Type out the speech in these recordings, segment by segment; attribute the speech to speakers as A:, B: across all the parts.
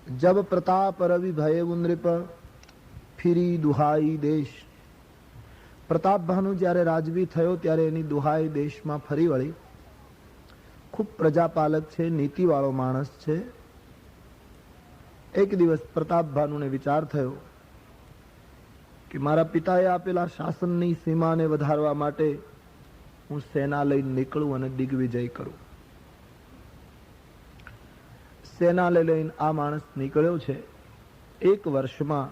A: जब प्रताप रवि भय नृप फिरी दुहाई देश। प्रताप भानु જ્યારે રાજવી થયો ત્યારે એની દુહાઈ દેશમાં ફરી વળી. ખૂબ પ્રજાપાલક છે, નીતિવાળો માણસ છે. એક દિવસ પ્રતાપ ભાનુને વિચાર થયો કે મારા પિતાએ આપેલા શાસનની સીમાને વધારવા માટે હું સેના લઈને નીકળું અને દિગ્વિજય કરું. સેના લઈને આ માણસ નીકળ્યો છે. એક વર્ષમાં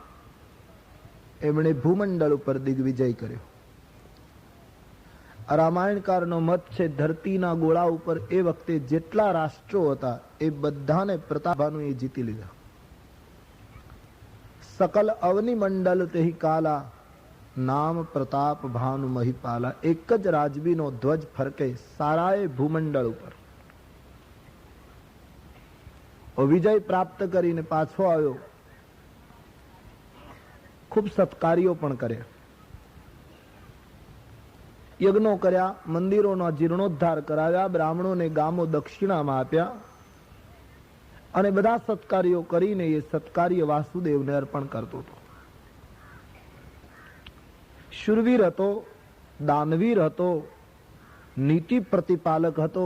A: એમણે ભૂમંડળ ઉપર દિગ્વિજય કર્યો. રામાયણકારનો મત છે ધરતીના ગોળા ઉપર એ વખતે જેટલા રાષ્ટ્રો હતા એ બધાને પ્રતાપ ભાનુએ જીતી લીધા. સકલ અવનિ મંડલ તેહી કાલા નામ પ્રતાપ ભાનુ મહીપાલા. એક જ રાજવીનો ધ્વજ ફરકે સારાએ ભૂમંડળ ઉપર. વિજય પ્રાપ્ત કરીને પાછો આવ્યો. ખૂબ સત્કાર્યો પણ કર્યા, યજ્ઞો કર્યા, મંદિરોનો જીર્ણોદ્ધાર કરાવ્યા, બ્રાહ્મણોને ગામો દક્ષિણામાં આપ્યા અને બધા સત્કાર્યો કરીને એ સત્કાર્ય વાસુદેવને અર્પણ કરતો હતો. શૂરવીર હતો, દાનવીર હતો, નીતિ પ્રતિપાલક હતો.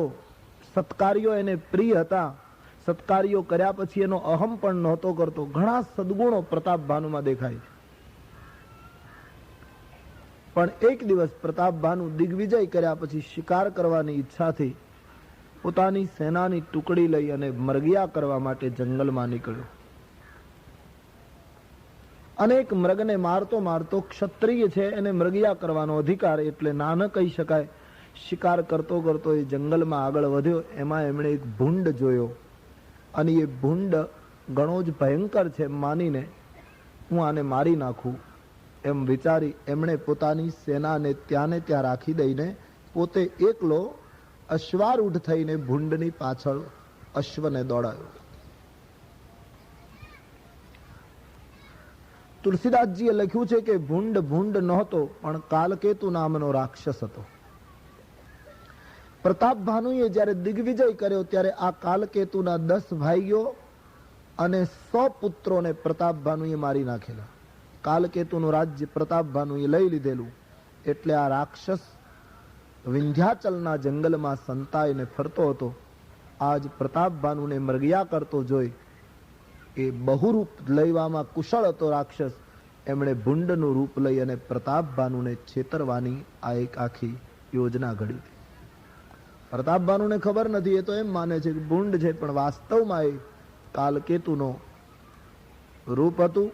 A: સત્કાર્યો એને પ્રિય હતા. સત્કાર્યો કર્યા પછી એનો અહમ પણ નહોતો કરતો. ઘણા સદગુણો પ્રતાપ ભાનુમાં દેખાય છે. પણ એક દિવસ પ્રતાપ ભાનુ દિગ્વિજય કર્યા પછી શિકાર કરવાની ઈચ્છાથી પોતાની સેનાની ટુકડી લઈ અને મરગિયા કરવા માટે જંગલમાં નીકળ્યો. અનેક મૃગને મારતો મારતો, ક્ષત્રિય છે એને મરગિયા કરવાનો અધિકાર એટલે ના ન કહી શકાય, શિકાર કરતો કરતો એ જંગલમાં આગળ વધ્યો. એમાં એમણે એક ભૂંડ જોયો અને એ ભૂંડ ઘણો જ ભયંકર છે માનીને હું આને મારી નાખું એમ વિચારી એમણે પોતાની સેનાને ત્યાં ને ત્યાં રાખી દઈને પોતે એકલો અશ્વારૂઢ થઈને ભૂંડની પાછળ અશ્વને દોડાયો. તુલસીદાસજીએ લખ્યું છે કે ભૂંડ ભૂંડ નહોતો પણ કાલકેતુ નામનો રાક્ષસ હતો. પ્રતાપ ભાનુએ જ્યારે દિગ્વિજય કર્યો ત્યારે આ કાલકેતુના 10 ભાઈઓ અને 100 પુત્રોને પ્રતાપ ભાનુએ મારી નાખેલા. કાલકેતુનું રાજ્ય પ્રતાપ ભાનુએ લઈ લીધેલું. એટલે આ રાક્ષસ વિંધ્યાચલના જંગલમાં સંતાઈને ફરતો હતો. આજ પ્રતાપ ભાનુને મરગિયા કરતો જોઈ એ બહુરૂપ લઈવામાં કુશળ હતો રાક્ષસ. એમણે ભૂંડનું રૂપ લઈ અને પ્રતાપ ભાનુને છેતરવાની આ એક આખી યોજના ઘડી. પ્રતાપ ભાનુને ખબર નથી, એ તો એમ માને છે કે ભૂંડ છે, પણ વાસ્તવમાં એ કાલકેતુનો રૂપ હતું.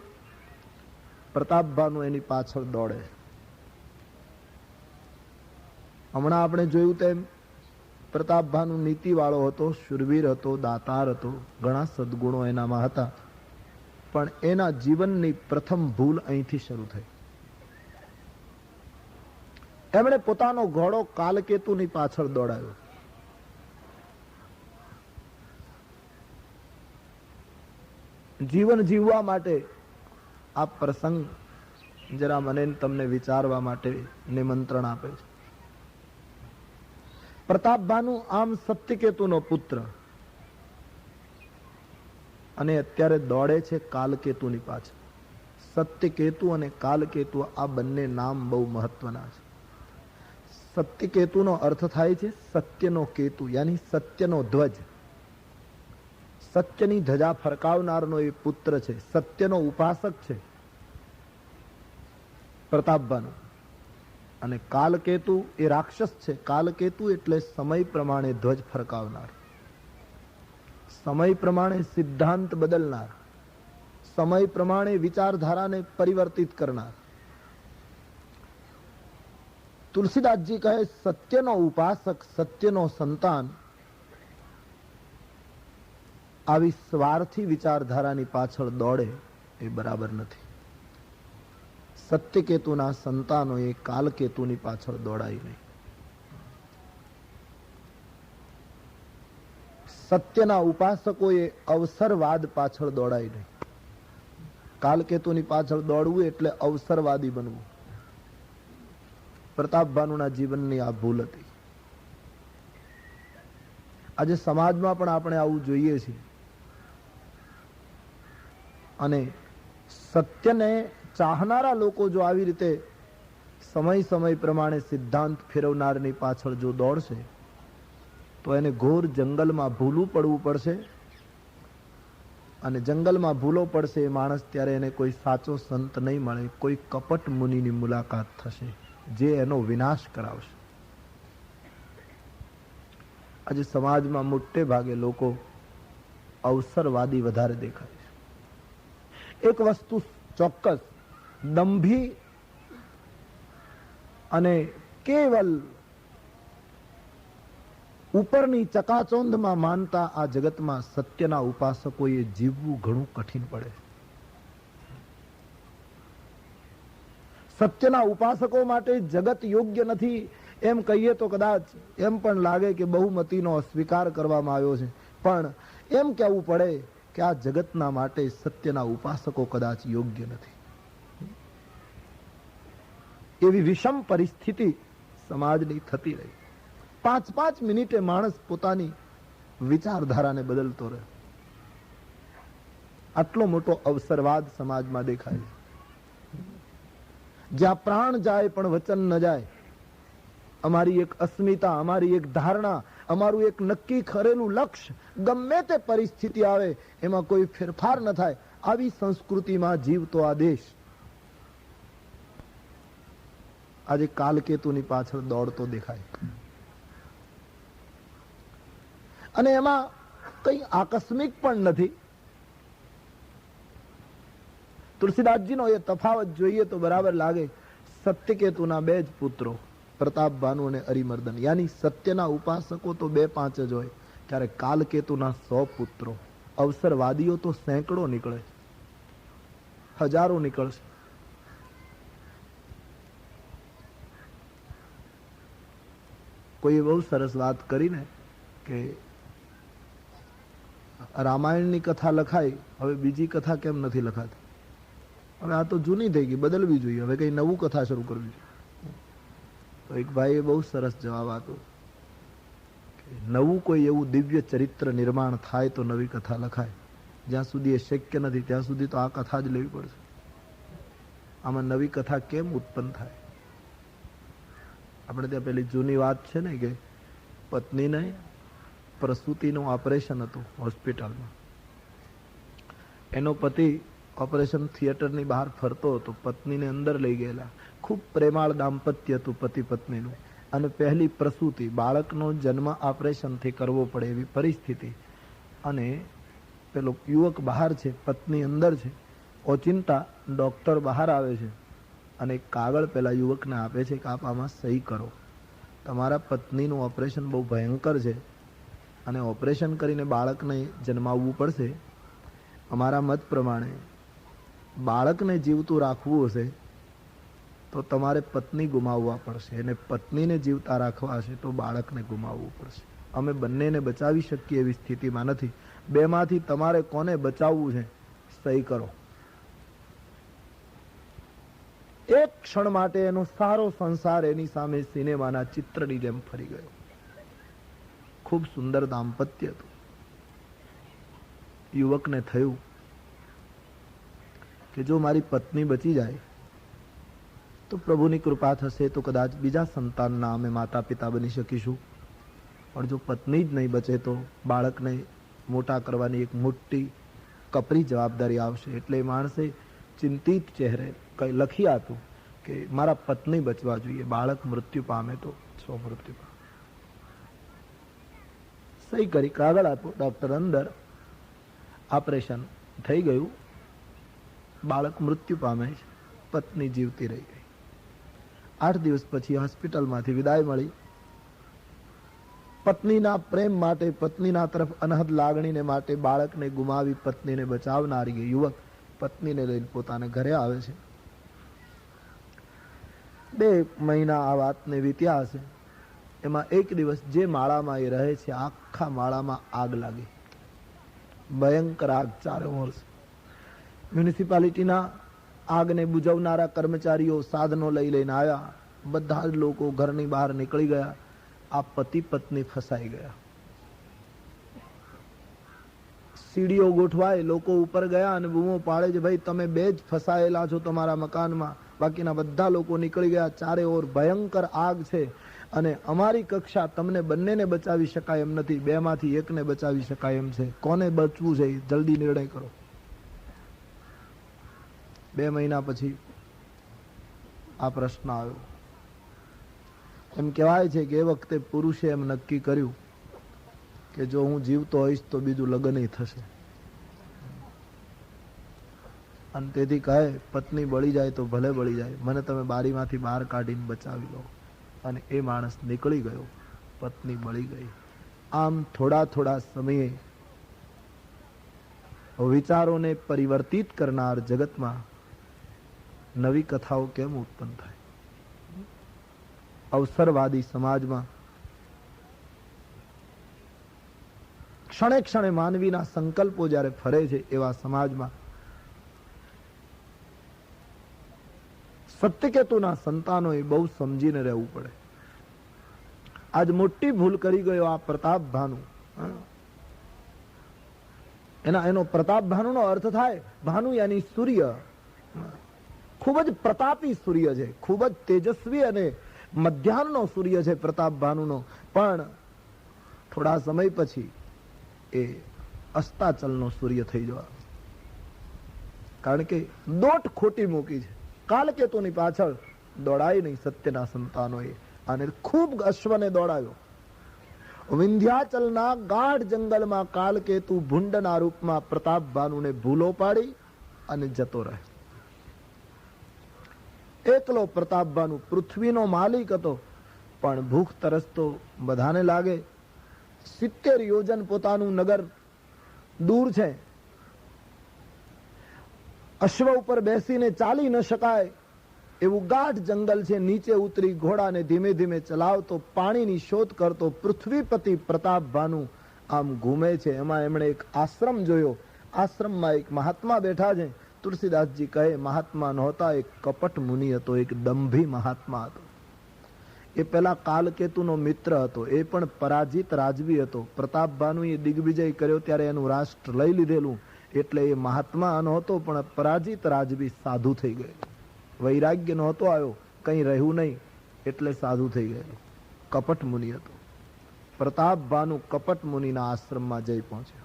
A: પ્રતાપ ભાનુ એની પાછળ દોડે. હમણાં આપણે જોયું તેમ પ્રતાપ ભાનુ નીતિવાળો હતો, શૂરવીર હતો, દાતાર હતો, ઘણા સદગુણો એનામાં હતા. પણ એના જીવનની પ્રથમ ભૂલ અહીંથી શરૂ થઈ. એમણે પોતાનો ઘોડો કાલકેતુની પાછળ દોડાયો. જીવન જીવવા માટે આ પ્રસંગ જરા મને તમને વિચારવા માટે નિમંત્રણ આપે છે. પ્રતાપ ભાનુ આમ સત્યકેતુનો પુત્ર અને અત્યારે દોડે છે કાલકેતુની પાછળ. સત્યકેતુ અને કાલકેતુ આ બંને નામ બહુ મહત્વના છે. સત્યકેતુનો અર્થ થાય છે સત્યનો કેતુ, યાની સત્યનો ધ્વજ. સત્યની ધજા ફરકાવનારનો એ પુત્ર છે, સત્યનો ઉપાસક છે પ્રતાપ ભાનુ. અને કાલકેતુ એ રાક્ષસ છે. કાલકેતુ એટલે સમય પ્રમાણે ધ્વજ ફરકાવનાર, સમય પ્રમાણે સિદ્ધાંત બદલનાર, સમય પ્રમાણે વિચારધારાને પરિવર્તિત કરનાર. તુલસીદાસજી કહે સત્યનો ઉપાસક, સત્યનો સંતાન આવી સ્વાર્થી વિચારધારાની પાછળ દોડે એ બરાબર નથી. સત્યકેતુના સંતાનોએ કાલકેતુની પાછળ દોડાય નહીં. સત્યના ઉપાસકોએ અવસરવાદ પાછળ દોડાય નહીં. કાલકેતુની પાછળ દોડવું એટલે અવસરવાદી બનવું. પ્રતાપ ભાનુના જીવનની આ ભૂલ હતી. આજે સમાજમાં પણ આપણે આવું જોઈએ છીએ. અને સત્યને ચાહનારા લોકો જો આવી રીતે સમય સમય પ્રમાણે સિદ્ધાંત ફેરવનારની પાછળ જો દોડશે તો એને ઘોર જંગલમાં ભૂલું પડવું પડશે, અને જંગલમાં ભૂલો પડશે એ માણસ ત્યારે એને કોઈ સાચો સંત નહીં મળે, કોઈ કપટ મુનિની મુલાકાત થશે જે એનો વિનાશ કરાવશે. આજે સમાજમાં મોટે ભાગે લોકો અવસરવાદી વધારે દેખાય છે. એક વસ્તુ ચોક્કસ, દંભી અને કેવલ ઉપરની ચકાચોંધમાં માનતા આ જગતમાં સત્યના ઉપાસકોએ જીવવું ઘણું કઠિન પડે. સત્યના ઉપાસકો માટે જગત યોગ્ય નથી એમ કહીએ તો કદાચ એમ પણ લાગે કે બહુમતીનો સ્વીકાર કરવામાં આવ્યો છે, પણ એમ કહેવું પડે કે આ જગતના માટે સત્યના ઉપાસકો કદાચ યોગ્ય નથી. એવી વિષમ પરિસ્થિતિ સમાજની થતી રહી. 5-5 મિનિટે માણસ પોતાની વિચારધારાને બદલતો રહે. આટલો મોટો અવસરવાદ સમાજમાં દેખાય છે. જ્યાં પ્રાણ જાય પણ વચન ન જાય. અમારી એક અસ્મિતા, અમારી એક ધારણા, અમારું એક નક્કી કરેલું લક્ષ્ય ગમે તે પરિસ્થિતિ આવે એમાં કોઈ ફેરફાર ન થાય, આવી સંસ્કૃતિમાં જીવતો આ દેશ આજે કાલકેતુની પાછળ દોડતો દેખાય. અને એમાં કઈ આકસ્મિક પણ નથી. તુલસીદાસજીનો એ તફાવત જોઈએ તો બરાબર લાગે. સત્યકેતુના 2 જ પુત્રો, પ્રતાપભાનુ અને અરિમર્દન, યાની સત્યના ઉપાસકો તો 2-5 જ હોય, ત્યારે કાલકેતુના 100 પુત્રો. અવસરવાદીઓ તો સેંકડો નીકળે, હજારો નીકળશે. કોઈ બહુ સરસ વાત કરીને કે રામાયણની કથા લખાઈ, હવે બીજી કથા કેમ નથી લખાતી? હવે આ તો જૂની થઈ ગઈ, બદલવી જોઈએ, હવે કઈ નવું કથા શરૂ કરવી જોઈએ. તો એક ભાઈએ બહુ સરસ જવાબ આપ્યો કે નવું કોઈ એવું દિવ્ય ચરિત્ર નિર્માણ થાય તો નવી કથા લખાય, જ્યાં સુધી એ શક્ય નથી ત્યાં સુધી તો આ કથા જ લેવી પડશે. આમાં નવી કથા કેમ ઉત્પન્ન થાય? આપણે ત્યાં પેલી જૂની વાત છે ને કે પત્નીને પ્રસૂતિનું ઓપરેશન હતું હોસ્પિટલમાં. એનો પતિ ઓપરેશન થિયેટરની બહાર ફરતો હતો, પત્નીને અંદર લઈ ગયેલા. ખૂબ પ્રેમાળ દાંપત્ય હતું પતિ પત્નીનું, અને પહેલી પ્રસૂતિ, બાળકનો જન્મ ઓપરેશનથી કરવો પડે એવી પરિસ્થિતિ. અને પેલો યુવક બહાર છે, પત્ની અંદર છે. ઓચિંતા ડોક્ટર બહાર આવે છે અને કાગળ પેલા યુવકને આપે છે કે આપ આમાં સહી કરો, તમારા પત્નીનું ઓપરેશન બહુ ભયંકર છે અને ઓપરેશન કરીને બાળકને જન્માવવું પડશે. અમારા મત પ્રમાણે બાળકને જીવતું રાખવું હશે તો તમારે પત્ની ગુમાવવા પડશે, અને પત્નીને જીવતા રાખવા હશે તો બાળકને ગુમાવવું પડશે. અમે બંનેને બચાવી શકીએ એવી સ્થિતિમાં નથી. 2 માંથી તમારે કોને બચાવવું છે, સહી કરો. એક ક્ષણ માટે એનો સારો સંસાર એની સામે સિનેમાના ચિત્રની જેમ ફરી ગયો. ખૂબ સુંદર દાંપત્ય હતું. યુવકને થયું કે જો મારી પત્ની બચી જાય તો પ્રભુની કૃપા થશે તો કદાચ બીજા સંતાનના અમે માતા પિતા બની શકીશું, પણ જો પત્ની જ નહીં બચે તો બાળકને મોટા કરવાની એક મોટી કપરી જવાબદારી આવશે. એટલે માણસે ચિંતિત ચહેરે કઈ લખી આપ્યું કે મારા પત્ની બચવા જોઈએ, બાળક મૃત્યુ પામે તો મૃત્યુ પામે. સહી કરી કાગળ આપ્યો, ડોક્ટર અંદર, ઓપરેશન થઈ ગયું, બાળક મૃત્યુ પામે છે, પત્ની જીવતી રહી ગઈ. 8 દિવસ પછી હોસ્પિટલમાંથી વિદાય મળી. પત્નીના પ્રેમ માટે, પત્નીના તરફ અનહદ લાગણીને માટે બાળકને ગુમાવી પત્નીને બચાવનારી યુવક પત્નીને લઈને પોતાના ઘરે આવે છે. 2 મહિના આ વાતને વીત્યા હશે. એમાં એક દિવસ જે માળામાં એ રહે છે, આખા માળામાં આગ લાગી, ભયંકર આગ. 4 વર્ષ મ્યુનિસિપાલિટીના આગને બુઝાવનારા કર્મચારીઓ સાધનો લઈ લઈને આવ્યા. બધા જ લોકો ઘરની બહાર નીકળી ગયા. આ પતિ પત્ની ફસાઈ ગયા. સીડીઓ ગોઠવાય, લોકો ઉપર ગયા અને બૂમો પાડે છે, ભાઈ તમે બે જ ફસાયેલા છો તમારા મકાનમાં, બાકીના બધા લોકો નીકળી ગયા, ચારે ઓર ભયંકર આગ છે અને અમારી કક્ષા તમને બંનેને બચાવી શકાય એમ નથી, બે માંથી એકને બચાવી શકાય એમ છે, કોને બચવું છે જલ્દી નિર્ણય કરો. 2 મહિના પછી આ પ્રશ્ન આવ્યો. એમ કહેવાય છે કે એ વખતે પુરુષે એમ નક્કી કર્યું કે જો હું જીવતો હોઈશ તો બીજું લગ્ન થશે, અને તેથી કહે પત્ની બળી જાય તો ભલે બળી જાય, મને તમે બારીમાંથી બહાર કાઢીને બચાવી લો. અને એ માણસ નીકળી ગયો, પત્ની બળી ગઈ. આમ થોડા થોડા સમયે વિચારોને પરિવર્તિત કરનાર જગતમાં નવી કથાઓ કેમ ઉત્પન્ન થાય? અવસરવાદી સમાજમાં ક્ષણે ક્ષણે માનવીના સંકલ્પો જ્યારે ફરે છે, એવા સમાજમાં સત્યકેતુના સંતાનોએ બહુ સમજીને રહેવું પડે. આજ મોટી ભૂલ કરી ગયો આ પ્રતાપ ભાનુ. એનો પ્રતાપ ભાનુનો અર્થ થાય, ભાનુ યાની સૂર્ય. ખૂબ જ પ્રતાપી સૂર્ય છે, ખૂબ જ તેજસ્વી અને મધ્યાહનનો સૂર્ય છે પ્રતાપ ભાનુનો. પણ થોડા સમય પછી એ અસ્તાચલનો સૂર્ય થઈ જવા, કારણ કે દોટ ખોટી મૂકી છે. કાલકેતુની પાછળ દોડાય નહીં સત્યના સંતાનોએ, અને ખૂબ અશ્વને દોડાવ્યો. વિંધ્યાચલના ગાઢ જંગલમાં કાલકેતુ ભૂંડના રૂપમાં પ્રતાપ ભાનુને ભૂલો પાડી અને જતો રહે. એકલો પ્રતાપ ભાનુ પૃથ્વીનો માલિક હતો, પણ ભૂખ તરસ તો બધાને લાગે. 70 યોજન પોતાનું નગર દૂર છે, અશ્વ ઉપર બેસીને ચાલી ન શકાય એવું ગાઢ જંગલ છે. નીચે ઉતરી ઘોડાને ધીમે ધીમે ચલાવતો, પાણીની શોધ કરતો પૃથ્વીપતિ પ્રતાપ ભાનુ આમ ઘૂમે છે. એમાં એમણે એક આશ્રમ જોયો. આશ્રમમાં એક મહાત્મા બેઠા છે. તુલસીદાસજી કહે મહાત્મા નહોતા, એક કપટ મુનિ હતો, એક દંભી મહાત્મા હતો. એ પેલા કાલકેતુનો મિત્ર હતો, એ પણ પરાજિત રાજવી હતો. પ્રતાપ ભાનુએ દિગ્વિજય કર્યો ત્યારે એનું રાષ્ટ્ર લઈ લીધેલું, એટલે એ મહાત્મા નહોતો, પણ પરાજિત રાજવી સાધુ થઈ ગયેલો. વૈરાગ્ય નહોતો આવ્યો, કંઈ રહ્યું નહીં, એટલે સાધુ થઈ ગયેલો. કપટ મુનિ હતો. પ્રતાપ ભાનુ કપટ મુનિના આશ્રમમાં જઈ પહોંચ્યો.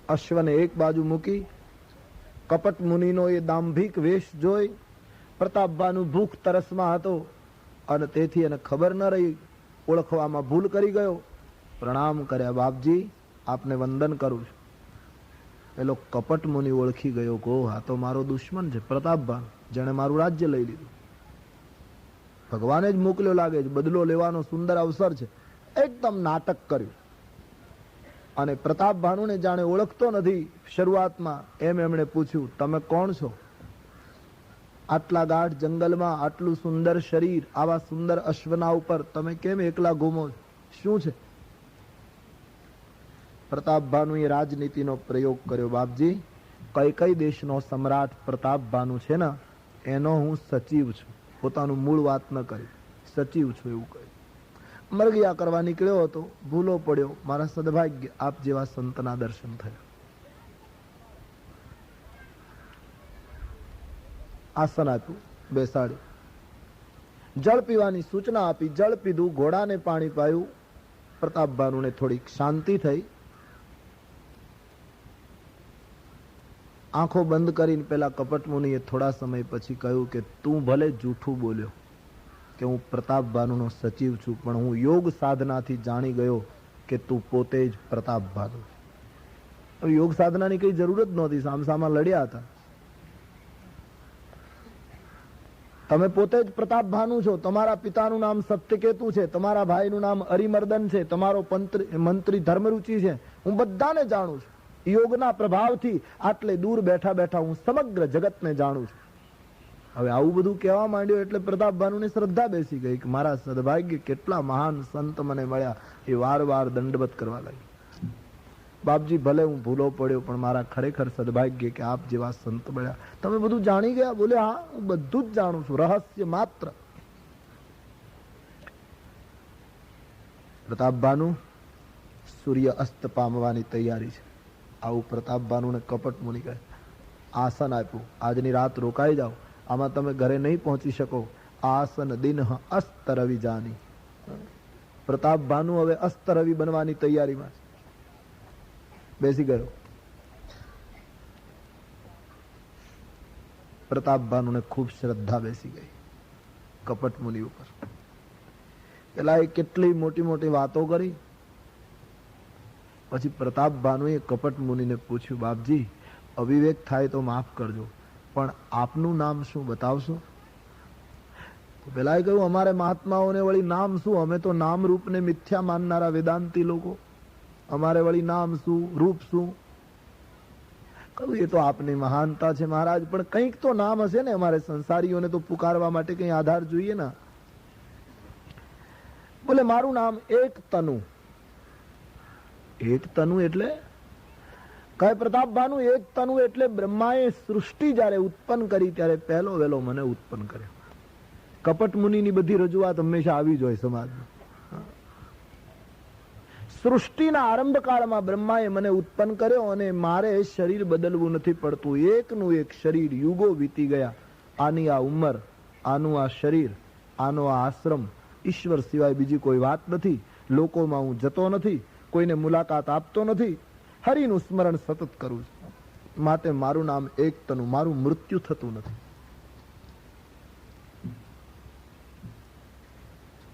A: અશ્વને એક બાજુ મૂકી, કપટ મુનિનો એ દાંભિક વેશ જોઈ પ્રતાપ ભાનુ ભૂખ તરસમાં હતો, અને તેથી એને ખબર ન રહી, ઓળખવામાં ભૂલ કરી ગયો. પ્રણામ કર્યા, બાપજી આપને વંદન કરું છું. પેલો કપટ મુનિ ઓળખી ગયો, કો આ તો મારો દુશ્મન છે પ્રતાપ ભાનુ, જેણે મારું રાજ્ય લઈ લીધું. ભગવાને જ મોકલ્યો લાગે છે, બદલો લેવાનો સુંદર અવસર છે. એકદમ નાટક કર્યું, અને પ્રતાપ ભાનુને જાણે ઓળખતો નથી શરૂઆતમાં, એમ એમણે પૂછ્યું, તમે કોણ છો? આટલા ગાઢ જંગલમાં આટલું સુંદર શરીર, આવા સુંદર અશ્વના ઉપર તમે કેમ એકલા ઘૂમો? શું છે? પ્રતાપ ભાનુએ રાજનીતિનો પ્રયોગ કર્યો. બાપજી, કઈ કઈ દેશનો સમ્રાટ પ્રતાપ ભાનુ છે ને, એનો હું સચિવ છું. પોતાનું મૂળ વાત ન કરી, સચિવ છું એવું કહ્યું. મરગિયા કરવા નીકળ્યો હતો, ભૂલો પડ્યો. મારા સદભાગ્ય આપ જેવા સંતના દર્શન થયા. આસન આપ્યું, બેસાડ્યું, જળ પીવાની સૂચના આપી. જળ પીધું, ઘોડાને પાણી પાયું. પ્રતાપ ભાનુને થોડીક શાંતિ થઈ. આંખો બંધ કરીને પેલા કપટ મુનિએ થોડા સમય પછી કહ્યું કે તું ભલે જૂઠું બોલ્યો કે હું પ્રતાપ ભાનુનો સચિવ છું, પણ હું યોગ સાધનાથી જાણી ગયો કે તું પોતે જ પ્રતાપ ભાનુ. યોગ સાધનાની કઈ જરૂર જ નહોતી, સામસામા લડ્યા હતા. તમે પોતે જ પ્રતાપ ભાનુ છો. તમારા પિતાનું નામ સત્યકેતુ છે, તમારા ભાઈનું નામ અરિમર્દન છે, તમારો મંત્રી ધર્મરુચિ છે. હું બધાને જાણું છું. યોગના પ્રભાવથી આટલે દૂર બેઠા બેઠા હું સમગ્ર જગતને જાણું છું. હવે આવું બધું કહેવા માંડ્યો એટલે પ્રતાપ ભાનુને શ્રદ્ધા બેસી ગઈ કે મારા સદભાગ્ય કેટલા મહાન સંત મને મળ્યા. એ વાર વાર દંડવત કરવા લાગી. બાપજી ભલે હું ભૂલો પડ્યો, પણ મારા ખરેખર સદભાગ્ય કે આપ જેવા સંત મળ્યા. તમે બધું જાણી ગયા? બોલે હા, હું બધું જ જાણું છું, રહસ્ય માત્ર. પ્રતાપ ભાનુ સૂર્ય અસ્ત પામવાની તૈયારી છે. આવું પ્રતાપભાનુને કપટ મુનિ કહે. આસન આપ્યું, આજની રાત રોકાઈ જાઓ, આમાં તમે ઘરે નહીં પહોંચી શકો. આસન દિન અસ્ત રવિ જાની. પ્રતાપભાનુ હવે અસ્ત રવિ બનવાની તૈયારીમાં છે. બેસી ગયો. પ્રતાપભાનુને ખૂબ શ્રદ્ધા બેસી ગઈ કપટ મુનિ ઉપર. પેલા એ કેટલી મોટી મોટી વાતો કરી. પછી પ્રતાપભાનુએ કપટ મુનિને પૂછ્યું, બાપજી અવિવેક થાય તો માફ કરજો, પણ આપનું નામ શું બતાવશો? પેલા એ કહ્યું, અમારે મહાત્માઓને વળી નામ શું? અમે તો નામ રૂપને મિથ્યા માનનારા વેદાંતી લોકો. અમારે વળી નામ શું, રૂપ શું? કહ્યું, એ તો આપની મહાનતા છે મહારાજ, પણ કંઈક તો નામ હશે ને. અમારે સંસારીઓને તો પુકારવા માટે કંઈ આધાર જોઈએ ને. બોલે, મારું નામ એક તનુ. એક તનુ એટલે કહે પ્રતાપભાનુ, એક તનુ એટલે બ્રહ્માએ સૃષ્ટિ જયારે ઉત્પન્ન કરી ત્યારે પહેલો વહેલો મને ઉત્પન્ન કર્યો. કપટ મુનિની બધી રજૂઆત હંમેશા આવી જ હોય સમાજમાં. સૃષ્ટિના આરંભ કાળમાં બ્રહ્માએ મને ઉત્પન્ન કર્યો અને મારે શરીર બદલવું નથી પડતું. એકનું એક શરીર, યુગો વીતી ગયા. આની આ ઉંમર, આનું આ શરીર, આનો આ આશ્રમ, ઈશ્વર સિવાય બીજી કોઈ વાત નથી. લોકોમાં હું જતો નથી, કોઈને મુલાકાત આપતો નથી, હરિનું સ્મરણ સતત કરું છું. માટે મારું નામ એક તનું, મારું મૃત્યુ થતું નથી.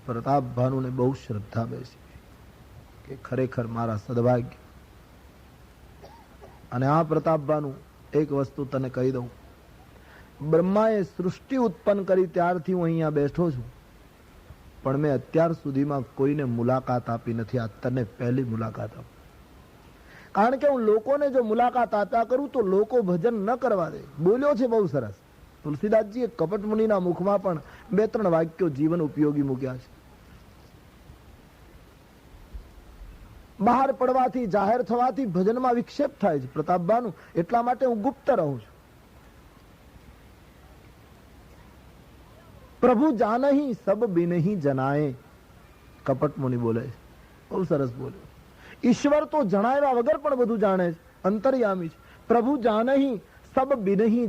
A: પ્રતાપભાનુને બહુ શ્રદ્ધા બેસી કે ખરેખર મારા સદભાગ્ય. અને આ પ્રતાપભાનુ, એક વસ્તુ તને કહી દઉં, બ્રહ્માએ સૃષ્ટિ ઉત્પન્ન કરી ત્યારથી હું અહીંયા બેઠો છું, પણ મેં અત્યાર સુધીમાં કોઈને મુલાકાત આપી નથી. આ તને પહેલી મુલાકાત આપું. કારણ કે હું લોકોને જો મુલાકાત આપ્યા કરું તો લોકો ભજન ન કરવા દે. બોલ્યો છે બહુ સરસ તુલસીદાસજીએ કપટ મુનિના મુખમાં પણ 2-3 વાક્યો જીવન ઉપયોગી મૂક્યા છે. બહાર પડવાથી, જાહેર થવાથી ભજનમાં વિક્ષેપ થાય છે પ્રતાપભાનુ. એટલા માટે હું ગુપ્ત રહું છું. પ્રભુ જાનહી સબ બિનહી જનાએ, કપટ મુનિ બોલે છે. બહુ સરસ બોલ્યો. ઈશ્વર તો જણાવ્યા વગર પણ બધું જાણે છે, અંતર્યામી છે. પ્રભુ જાનહી સબ બિનહી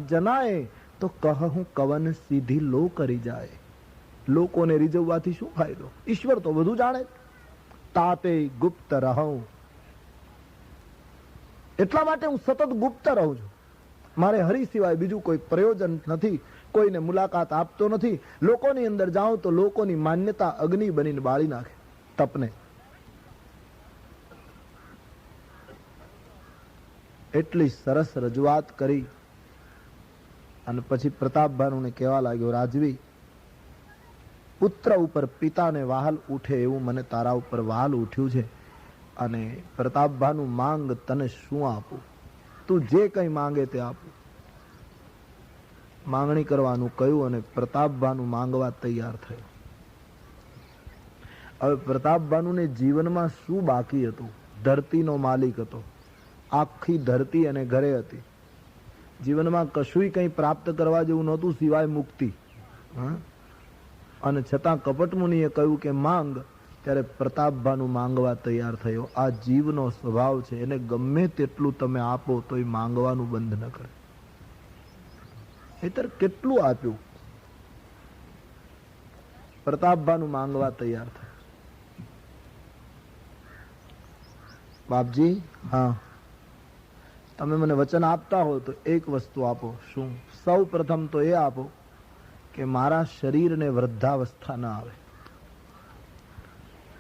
A: જનાએ, તો કહું કવન સીધી લો કરી જાય. લોકોને રીઝવવાથી શું ફાયદો? ઈશ્વર તો બધું જાણે. તાતે ગુપ્ત રહું. એટલા માટે હું સતત ગુપ્ત રહું છું. મારે હરિ સિવાય બીજું કોઈ પ્રયોજન નથી. કોઈને મુલાકાત આપતો નથી. લોકોની અંદર જાઉં તો લોકોની માન્યતા અગ્નિ બનીને બાળી નાખે તપને. એટલી સરસ રજૂઆત કરી અને પછી પ્રતાપભાનુને કહેવા લાગ્યો, રાજવી, પુત્ર ઉપર પિતાને વહાલ ઉઠે એવું મને તારા ઉપર વહાલ ઉઠ્યું છે. અને પ્રતાપભાનુ, માંગ, તને શું આપું? તું જે કંઈ માંગે તે આપું. માંગણી કરવાનું કહ્યું અને પ્રતાપભાનુ માંગવા તૈયાર થયો. હવે પ્રતાપભાનુને જીવનમાં શું બાકી હતું? ધરતીનો માલિક હતો. આખી ધરતી અને ઘરે હતી. જીવનમાં કશુંય કંઈ પ્રાપ્ત કરવા જેવું નહોતું સિવાય મુક્તિ. અને છતાં કપટ મુનિએ કહ્યું કે માંગ, ત્યારે પ્રતાપભાનુ માંગવા તૈયાર થયો. આ જીવનો સ્વભાવ છે, એને ગમે તેટલું તમે આપો તો એ માંગવાનું બંધ ન કરે. નહીંતર કેટલું આપ્યું? પ્રતાપભાનુ માંગવા તૈયાર થયો. બાપજી, હા, તમે મને વચન આપતા હો તો એક વસ્તુ આપો. શું? સૌ પ્રથમ તો એ આપો કે મારા શરીરને વૃદ્ધાવસ્થા ન આવે.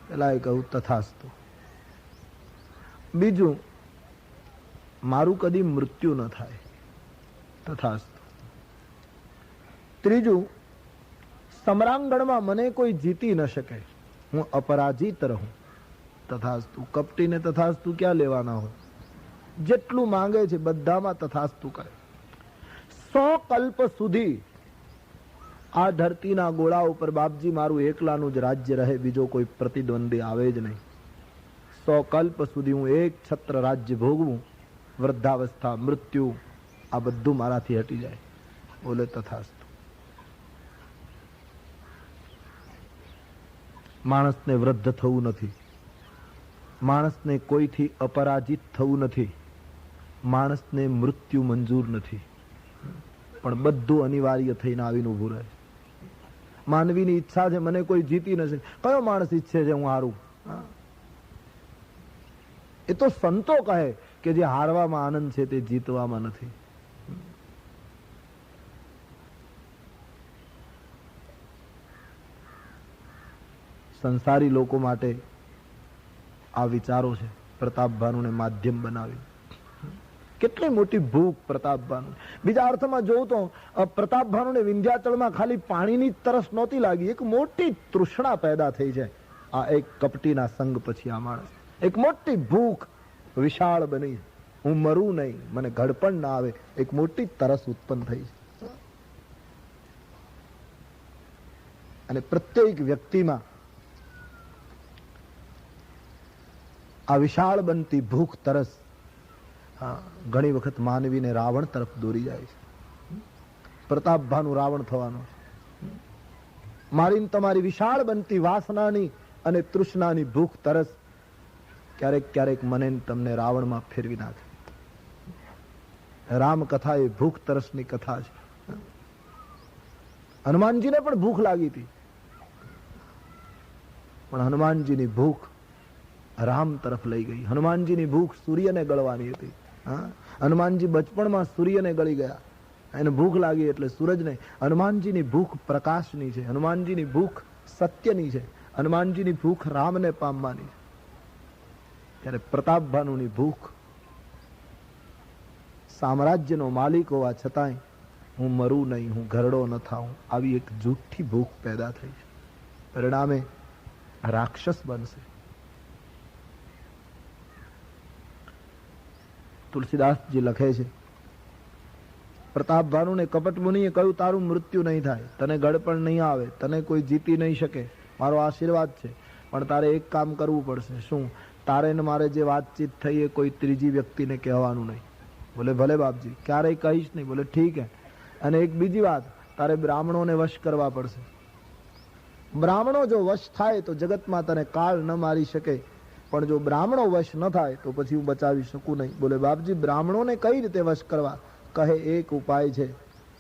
A: પેલા એ કહ્યું તથાસ્તુ. બીજું, મારું કદી મૃત્યુ ન થાય. તથાસ્તુ. ત્રીજું, સમરાંગણમાં મને કોઈ જીતી ન શકે, હું અપરાજિત રહું. તથાસ્તુ. કપટીને તથાસ્તુ ક્યાં લેવાના હોય? જેટલું માંગે છે બધામાં તથાસ્તુ કરે. 100 કલ્પ સુધી આ ધરતીના ગોળા ઉપર બાપજી મારું એકલાનું જ રાજ્ય રહે, બીજો કોઈ પ્રતિદ્વંદી આવે જ નહીં. 100 કલ્પ સુધી હું એક છત્ર રાજ્ય ભોગવું. વૃદ્ધાવસ્થા, મૃત્યુ, આ બધું મારાથી હટી જાય. બોલે તથાસ્તુ. માણસને વૃદ્ધ થવું નથી, માણસને કોઈથી અપરાજિત થવું નથી, માણસને મૃત્યુ મંજૂર નથી, પણ બધું અનિવાર્ય થઈને આવીને ઉભું રહે. માનવીની ઈચ્છા છે મને કોઈ જીતી નથી. કયો માણસ ઈચ્છે છે હું હારું? એ તો સંતો કહે કે જે હારવામાં આનંદ છે તે જીતવામાં નથી. સંસારી લોકો માટે આ વિચારો છે. પ્રતાપભાનુને માધ્યમ બનાવી. કેટલી મોટી ભૂખ પ્રતાપભાનુ. બીજા અર્થમાં જોઉં તો પ્રતાપભાનુને વિંધ્યાચળમાં ખાલી પાણીની તરસ નહોતી લાગી, એક મોટી તૃષ્ણા પેદા થઈ છે. આ એક કપટીના સંગ પછી આ માણસ એક મોટી ભૂખ વિશાળ બની. હું મરું નહીં, મને ઘડપણ ના આવે, એક મોટી તરસ ઉત્પન્ન થઈ છે. અને પ્રત્યેક વ્યક્તિમાં આ વિશાળ બનતી ભૂખ તરસ ઘણી વખત માનવીને રાવણ તરફ દોરી જાય છે. પ્રતાપભાનુ રાવણ થવાનો છે. મારી તમારી વિશાળ બનતી વાસનાની અને તૃષ્ણાની ભૂખ તરસ ક્યારેક ક્યારેક મને તમને રાવણમાં ફેરવી નાખે. રામકથા એ ભૂખ તરસની કથા છે. હનુમાનજીને પણ ભૂખ લાગી હતી, પણ હનુમાનજીની ભૂખ રામ તરફ લઈ ગઈ. હનુમાનજીની ભૂખ સૂર્યને ગળવાની હતી. હનુમાનજી બચપણમાં સૂર્યને ગળી ગયા. એને ભૂખ લાગી એટલે સૂરજને. હનુમાનજીની ભૂખ પ્રકાશની છે, હનુમાનજીની ભૂખ સત્યની છે, હનુમાનજીની ભૂખ રામને પામવાની છે. ત્યારે પ્રતાપભાનુની ભૂખ સામ્રાજ્યનો માલિક હોવા છતાંય હું મરું નહીં, હું ઘરડો ન થાઉં, આવી એક જૂઠી ભૂખ પેદા થઈ છે. પરિણામે રાક્ષસ બનશે. તુલસીદાસજી લખે છે, પ્રતાપભાનુને કપટ મુનિએ કહ્યું તારું મૃત્યુ નહીં થાય, તને ગળપણ નહીં આવે, તને કોઈ જીતી નહીં શકે, મારો આશીર્વાદ છે, પણ તારે એક કામ કરવું પડશે. શું? તારે ને મારે જે વાતચીત થઈ એ કોઈ ત્રીજી વ્યક્તિને કહેવાનું નહીં. બોલે ભલે બાપજી, ક્યારેય કહીશ નહીં. બોલે ઠીક હે. અને એક બીજી વાત, તારે બ્રાહ્મણોને વશ કરવા પડશે. બ્રાહ્મણો જો વશ થાય તો જગતમાં તને કાળ ન મારી શકે, પણ જો બ્રાહ્મણો વશ ન થાય તો પછી હું બચાવી શકું નહીં. બોલે બાપજી, બ્રાહ્મણોને કઈ રીતે વશ કરવા? કહે એક ઉપાય છે,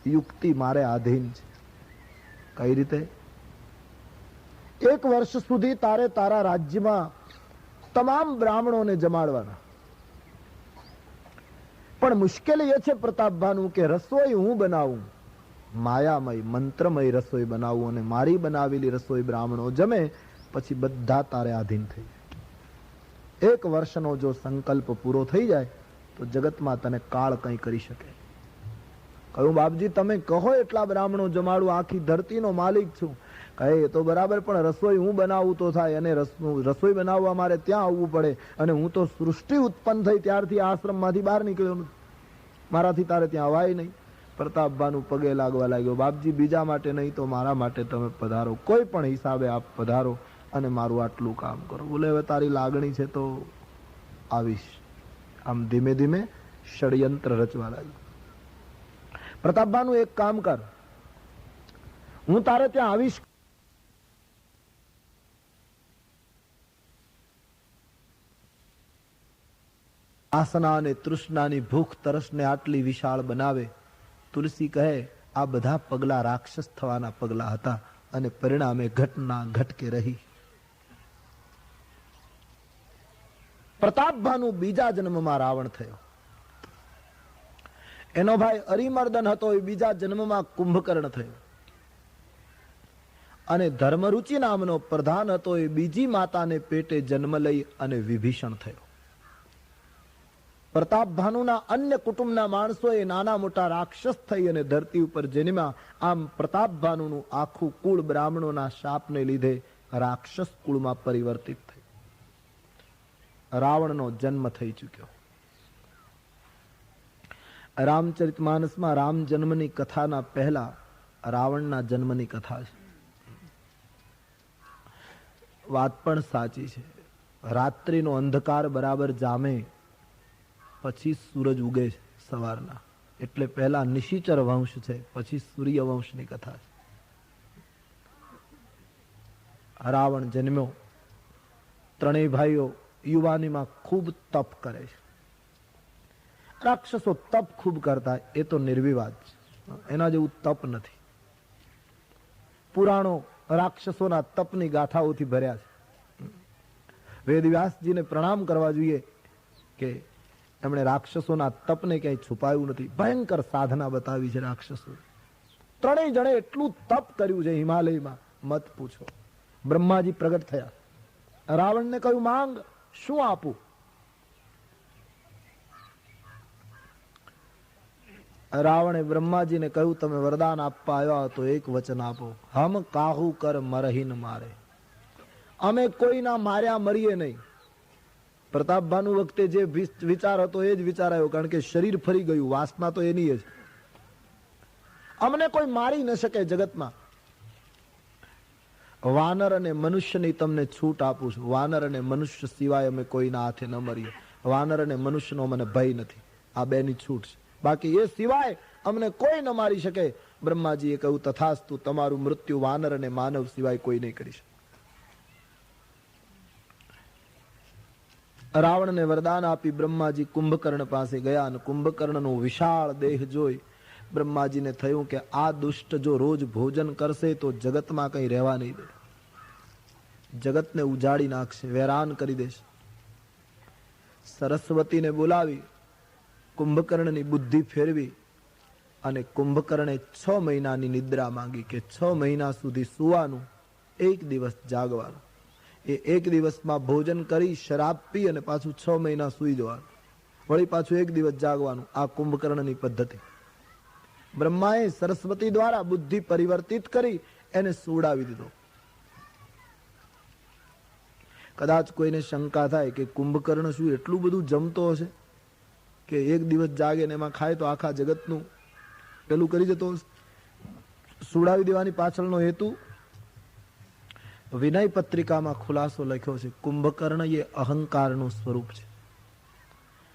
A: યુક્તિ મારે આધીન છે. કઈ રીતે? 1 વર્ષ સુધી તારે તારા રાજ્યમાં તમામ બ્રાહ્મણોને જમાડવાના. પણ મુશ્કેલી એ છે પ્રતાપભાનુ કે રસોઈ હું બનાવું, માયામય મંત્રમય રસોઈ બનાવું, અને મારી બનાવેલી રસોઈ બ્રાહ્મણો જમે પછી બધા તારે આધીન થઈ જાય. 1 વર્ષનો જો સંકલ્પ પૂરો થઈ જાય તો જગતમાં તને કાળ કંઈ કરી શકે. કહ્યું બાપજી તમે કહો એટલા બ્રાહ્મણો જમાડું, આખી ધરતીનો માલિક છું. કહે તો બરાબર, પણ રસોઈ હું બનાવું તો થાય, અને રસોઈ બનાવવા મારે ત્યાં આવવું પડે, અને હું તો સૃષ્ટિ ઉત્પન્ન થઈ ત્યારથી આશ્રમમાંથી બહાર નીકળ્યો નથી, મારાથી તારે ત્યાં અવાય નહીં. પ્રતાપભાનુ પગે લાગવા લાગ્યો, બાપજી બીજા માટે નહીં તો મારા માટે તમે પધારો, કોઈ પણ હિસાબે આપ પધારો અને મારું આટલું કામ કરો. બોલે હવે તારી લાગણી છે તો આવીશ. આમ ધીમે ધીમે ષડયંત્ર રચવા લાગ્યું. પ્રતાપભાનુ એક કામ કર, હું તારે ત્યાં આવીશ. વાસના અને તૃષ્ણાની ભૂખ તરસને આટલી વિશાળ બનાવે. તુલસી કહે આ બધા પગલા રાક્ષસ થવાના પગલા હતા, અને પરિણામે ઘટના ઘટકે રહી. પ્રતાપભાનુ બીજા જન્મમાં રાવણ થયો. એનો ભાઈ અરિમર્દન હતો, એ બીજા જન્મમાં કુંભકર્ણ થયો. અને ધર્મરુચિ નામનો પ્રધાન હતો, એ બીજી માતાને પેટે જન્મ લઈ અને વિભીષણ થયો. પ્રતાપભાનુના અન્ય કુટુંબના માણસો એ નાના મોટા રાક્ષસ થઈ અને ધરતી ઉપર જન્મ્યા. આમ પ્રતાપભાનુનું આખું કુળ બ્રાહ્મણોના શાપને લીધે રાક્ષસ કુળમાં પરિવર્તિત થયું. રાવણનો જન્મ થઈ ચુક્યો. રામચરિતમાનસમાં રામ જન્મની કથાના પહેલા રાવણના જન્મની કથા છે. વાત પણ સાચી છે. રાત્રિનો અંધકાર બરાબર જામે પછી સૂરજ ઉગે છે સવારના, એટલે પહેલા નિશિચર વંશ છે, પછી સૂર્ય વંશની કથા છે. રાવણ જન્મ્યો. ત્રણેય ભાઈઓ યુવાનીમાં ખૂબ તપ કરે છે. રાક્ષસો તપ ખૂબ કરતા, એ તો નિર્વિવાદ છે, એના જેવું તપ નથી. પુરાણો રાક્ષસોના તપની ગાથાઓથી ભર્યા છે. વેદવ્યાસજીને પ્રણામ કરવા જોઈએ કે એમણે રાક્ષસોના તપને ક્યાંય છુપાયું નથી. ભયંકર સાધના બતાવી છે રાક્ષસો. ત્રણેય જણે એટલું તપ કર્યું છે હિમાલયમાં, મત પૂછો. બ્રહ્માજી પ્રગટ થયા, રાવણને કહ્યું માંગ, શું આપું? રાવણે બ્રહ્માજીને કહ્યું તમે વરદાન આપવા આવ્યા તો એક વચન આપો, હમ કાહુ કર મરહીન મારે. અમે કોઈના માર્યા મરીએ નહીં. પ્રતાપભાનુ વખતે જે વિચાર હતો એ જ વિચાર આવ્યો, કારણ કે શરીર ફરી ગયું, વાસના તો એની જ. અમને કોઈ મારી ન શકે જગતમાં. વાનર અને મનુષ્યની તમને છૂટ આપું છું. વાનર અને મનુષ્ય સિવાય અમે કોઈના હાથે ન મરીએ. વાનર અને મનુષ્યનો મને ભય નથી, આ બેની છૂટ છે. બાકી એ સિવાય અમને કોઈ ન મારી શકે. બ્રહ્માજીએ કહ્યું તથાસ્તુ, તમારું મૃત્યુ વાનર અને માનવ સિવાય કોઈ નહીં કરી શકે. રાવણને વરદાન આપી બ્રહ્માજી કુંભકર્ણ પાસે ગયા અને કુંભકર્ણનો વિશાળ દેહ જોઈ બ્રહ્માજીને થયું કે આ દુષ્ટ જો રોજ ભોજન કરશે તો જગતમાં કઈ રહેવા નહીં દે, જગતને ઉજાડી નાખશે, વેરાન કરી દેશે. સરસ્વતીને બોલાવી કુંભકર્ણની બુદ્ધિ ફેરવી અને કુંભકર્ણે 6 મહિનાની નિદ્રા માંગી કે 6 મહિના સુધી સુવાનું, 1 દિવસ જાગવાનું. એ 1 દિવસમાં ભોજન કરી શરાબ પી અને પાછું 6 મહિના સુઈ જવાનું, વળી પાછું 1 દિવસ જાગવાનું. આ કુંભકર્ણની પદ્ધતિ. બ્રહ્માએ સરસ્વતી દ્વારા બુદ્ધિ પરિવર્તિત કરી એને સુવડાવી દીધો. કદાચ કોઈને શંકા થાય કે કુંભકર્ણ શું એટલું બધું જમતો હશે કે 1 દિવસ જાગે ને એમાં ખાય તો આખા જગતનું પેલું કરી દેતો હશે. સુવડાવી દેવાની પાછળનો હેતુ વિનય પત્રિકામાં ખુલાસો લખ્યો છે. કુંભકર્ણ એ અહંકારનું સ્વરૂપ છે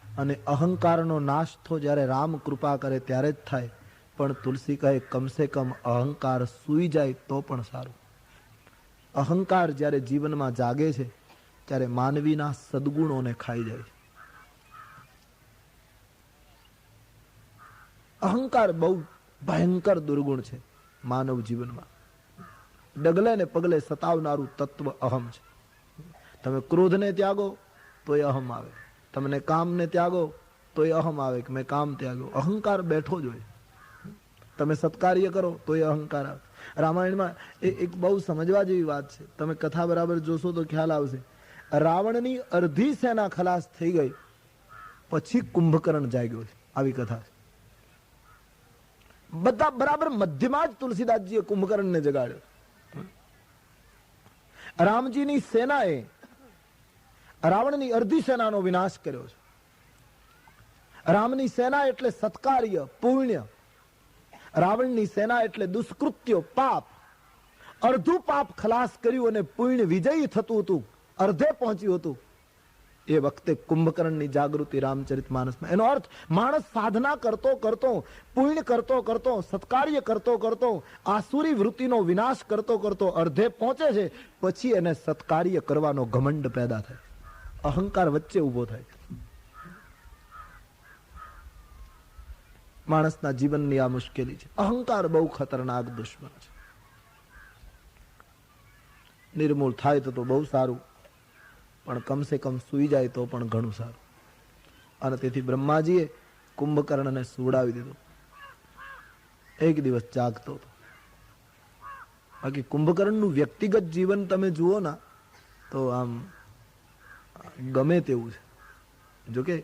A: અને અહંકારનો નાશ તો જ્યારે રામ કૃપા કરે ત્યારે જ થાય. પણ તુલસી કહે કમસે કમ અહંકાર સૂઈ જાય તો પણ સારું. અહંકાર જ્યારે જીવનમાં જાગે છે ત્યારે માનવીના સદગુણોને ખાઈ જાય છે. અહંકાર બહુ ભયંકર દુર્ગુણ છે માનવ જીવનમાં. ડગલે ને પગલે સતાવનારું તત્વ અહમ છે. તમે ક્રોધને ત્યાગો તોય અહમ આવે, તમને કામને ત્યાગો તોય અહમ આવે કે મેં કામ ત્યાગ્યો. અહંકાર બેઠો જ હોય. તમે સત્કાર્ય કરો તોય અહંકાર આવે. રામાયણમાં એક બહુ સમજવા જેવી વાત છે. તમે કથા બરાબર જોશો તો ખ્યાલ આવશે. રાવણની અડધી સેના ખલાસ થઈ ગઈ પછી કુંભકર્ણ જાગ્યો છે, આવી કથા છે. બધા બરાબર મધ્યમાં જ તુલસીદાસજીએ કુંભકર્ણને જગાડ્યો. રામજીની સેનાએ રાવણની અડધી સેનાનો વિનાશ કર્યો છે. રામની સેના એટલે સત્કાર્ય, પુણ્ય. રાવણની સેના એટલે દુષ્કૃત્યો, પાપ. અડધું પાપ ખલાસ કર્યું અને પુણ્ય વિજયી થતું હતું, અર્ધે પહોંચ્યું હતું. એ વખતે કુંભકર્ણની જાગૃતિ રામચરિતમાનસમાં. એનો અર્થ માણસ સાધના કરતો કરતો, પુણ્ય કરતો કરતો, સત્કાર્ય કરતો કરતો, આસુરી વૃત્તિનો વિનાશ કરતો કરતો અર્ધે પહોંચે છે. પછી એને સત્કાર્ય કરવાનો ઘમંડ પેદા થાય, અહંકાર વચ્ચે ઉભો થાય. માણસના જીવનની આ મુશ્કેલી છે. અહંકાર બહુ ખતરનાક દુશ્મન છે. નિર્મૂળ થાય તો બહુ સારું, પણ કમસે કમ સુઈ જાય તો પણ ઘણું સારું. અને તેથી બ્રહ્માજીએ કુંભકર્ણને સુવડાવી દીધો. 1 દિવસ જાગતો હતો. બાકી કુંભકર્ણનું વ્યક્તિગત જીવન તમે જુઓ ના તો આમ ગમે તેવું છે. જોકે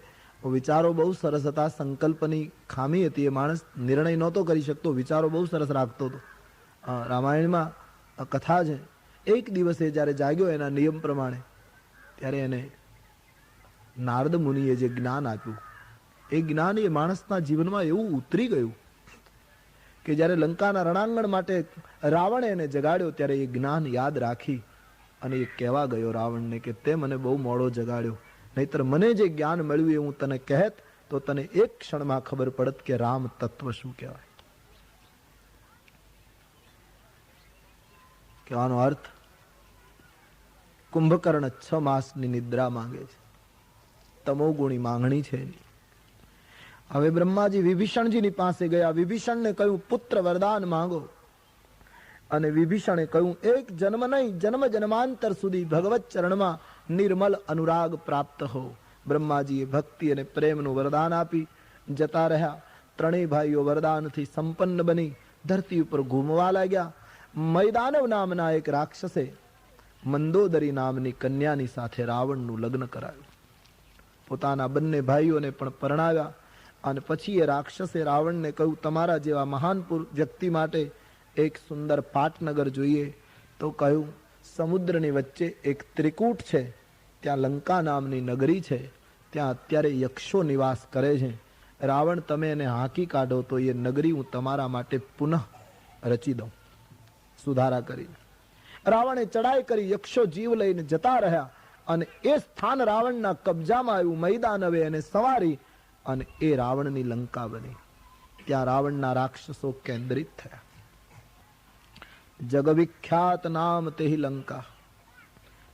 A: વિચારો બહુ સરસ હતા, સંકલ્પની ખામી હતી, એ માણસ નિર્ણય નહોતો કરી શકતો, વિચારો બહુ સરસ રાખતો હતો. રામાયણમાં કથા છે. 1 દિવસે જ્યારે જાગ્યો એના નિયમ પ્રમાણે, ત્યારે એને નારદ મુનિએ જે જ્ઞાન આપ્યું, એ જ્ઞાન એ માણસના જીવનમાં એવું ઉતરી ગયું કે જ્યારે લંકાના રણાંગણ માટે રાવણે એને જગાડ્યો ત્યારે એ જ્ઞાન યાદ રાખી અને એ કહેવા ગયો રાવણને કે તે મને બહુ મોડો જગાડ્યો, નહીતર મને જે જ્ઞાન મળ્યું એ હું તને કહેત તો તને એક ક્ષણમાં ખબર પડત કે રામ તત્વ શું કહેવાય. કહેવાનો અર્થ, કુંભકર્ણ 6 માસની નિદ્રા માંગે છે. તમોગુણી માંગણી છે. હવે બ્રહ્માજી વિભીષણજીની પાસે ગયા. વિભીષણને કહ્યું પુત્ર વરદાન માંગો. અને વિભીષણે કહ્યું એક જન્મ નહીં, જન્મ જન્માંતર સુધી ભગવત ચરણમાં નિર્મલ અનુરાગ પ્રાપ્ત હો. બ્રહ્માજીએ ભક્તિ અને પ્રેમનું વરદાન આપી જતા રહ્યા. ત્રણેય ભાઈઓ વરદાનથી સંપન્ન બની ધરતી ઉપર ઘૂમવા લાગ્યા. મૈદાનવ નામના એક રાક્ષસે મંદોદરી નામની કન્યાની સાથે રાવણનું લગ્ન કરાવ્યું. પોતાના બંને ભાઈઓને પણ પરણાવ્યા. અને પછી એ રાક્ષસે રાવણને કહ્યું તમારા જેવા મહાન વ્યક્તિ માટે એક સુંદર પાટનગર જોઈએ. તો કહ્યું સમુદ્રની વચ્ચે એક ત્રિકૂટ છે, ત્યાં લંકા નામની નગરી છે, ત્યાં અત્યારે યક્ષો નિવાસ કરે છે. રાવણ તમે એને હાંકી કાઢો તો એ નગરી હું તમારા માટે પુનઃ રચી દઉં, સુધારા કરી. રાવણે ચડાઈ કરી, યક્ષો જીવ લઈને જતા રહ્યા. અને એ સ્થાન રાવણના કબજામાં આવ્યું. મૈદાનવે એને સવારી અને એ રાવણની લંકા બની. ત્યાં રાવણના રાક્ષસો કેન્દ્રિત થયા. જગવિખ્યાત નામ તેહી લંકા,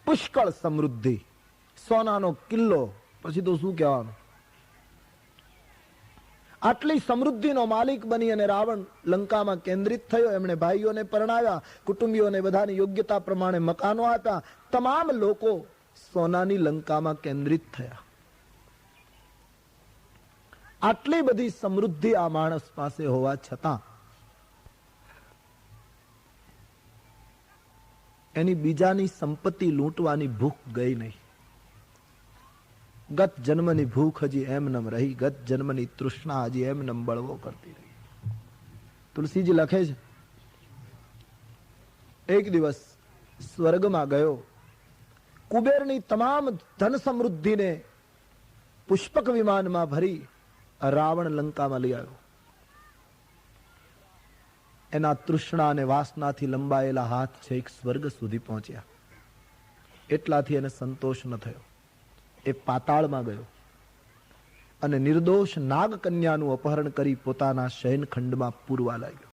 A: પુષ્કળ સમૃદ્ધિ, સોનાનો કિલ્લો, પછી તો શું કહેવાનું. આટલી સમૃદ્ધિનો માલિક બની અને રાવણ લંકામાં કેન્દ્રિત થયો. એમણે ભાઈઓને પરણાવ્યા, કુટુંબીઓને બધાની યોગ્યતા પ્રમાણે મકાનો આપ્યા. તમામ લોકો સોનાની લંકામાં કેન્દ્રિત થયા. આટલી બધી સમૃદ્ધિ આ માણસ પાસે હોવા છતાં એની બીજાની સંપત્તિ લૂંટવાની ભૂખ ગઈ નહીં. ગત જન્મની ભૂખ હજી એમનેમ રહી. ગત જન્મની તૃષ્ણા હજી એમનેમ બળવો કરતી રહી. તુલસીજી લખે છે એક દિવસ સ્વર્ગમાં ગયો. કુબેરની તમામ ધન સમૃદ્ધિને પુષ્પક વિમાનમાં ભરી રાવણ લંકામાં લઈ આવ્યો. એના તૃષ્ણા અને વાસનાથી લંબાયેલા હાથ છેક સ્વર્ગ સુધી પહોંચ્યા. એટલાથી એને સંતોષ ન થયો. એ પાતાળમાં ગયો અને નિર્દોષ નાગ કન્યાનું અપહરણ કરી પોતાના શયનખંડમાં પૂરવા લાગ્યો.